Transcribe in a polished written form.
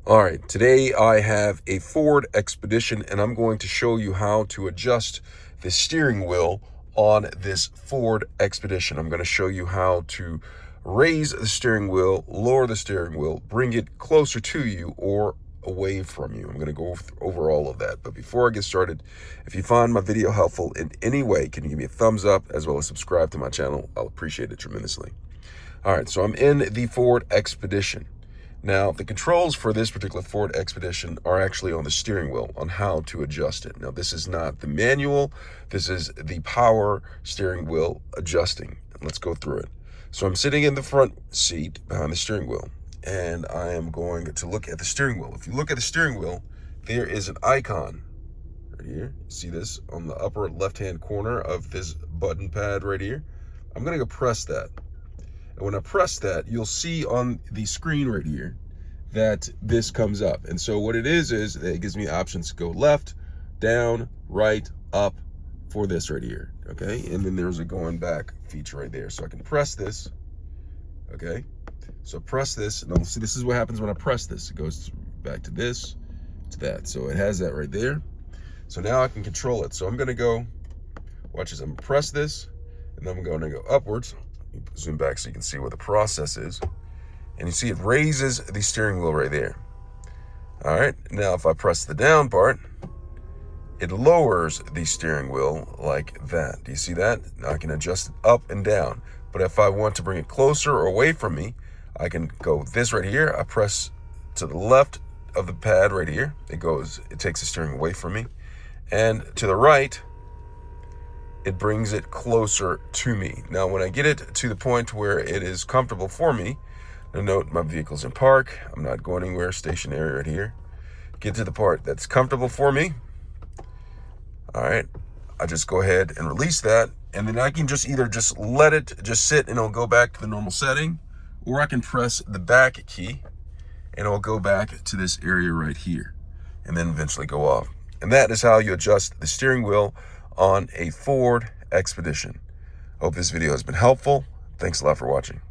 All right, today I have a Ford Expedition and I'm going to show you how to adjust the steering wheel on this Ford Expedition. I'm going to show you how to raise the steering wheel, lower the steering wheel, bring it closer to you or away from you. I'm going to go over all of that. But before I get started, if you find my video helpful in any way, can you give me a thumbs up as well as subscribe to my channel? I'll appreciate it tremendously. All right, so I'm in the Ford Expedition. Now, the controls for this particular Ford Expedition are actually on the steering wheel on how to adjust it. Now, this is not the manual. This is the power steering wheel adjusting. Let's go through it. So I'm sitting in the front seat behind the steering wheel, and I am going to look at the steering wheel. If you look at the steering wheel, there is an icon right here. See this on the upper left-hand corner of this button pad right here? I'm going to go press that. And when I press that, you'll see on the screen right here that this comes up. And so what it is it gives me options to go left, down, right, up for this right here, okay? And then there's a going back feature right there. So I can press this, okay? So press this, and I'll see this is what happens when I press this. It goes back to this, to that. So it has that right there. So now I can control it. So I'm gonna go, watch this, I'm gonna press this, and then I'm gonna go upwards. Zoom back so you can see what the process is. And you see it raises the steering wheel right there. All right, now if I press the down part, it lowers the steering wheel like that. Do you see that? Now I can adjust it up and down. But if I want to bring it closer or away from me, I can go this right here. I press to the left of the pad right here. It takes the steering away from me. And to the right, it brings it closer to me. Now, when I get it to the point where it is comfortable for me, note my vehicle's in park. I'm not going anywhere, stationary right here. Get to the part that's comfortable for me. All right, I just go ahead and release that. And then I can just either just let it just sit and it'll go back to the normal setting, or I can press the back key and it'll go back to this area right here and then eventually go off. And that is how you adjust the steering wheel on a Ford Expedition. Hope this video has been helpful. Thanks a lot for watching.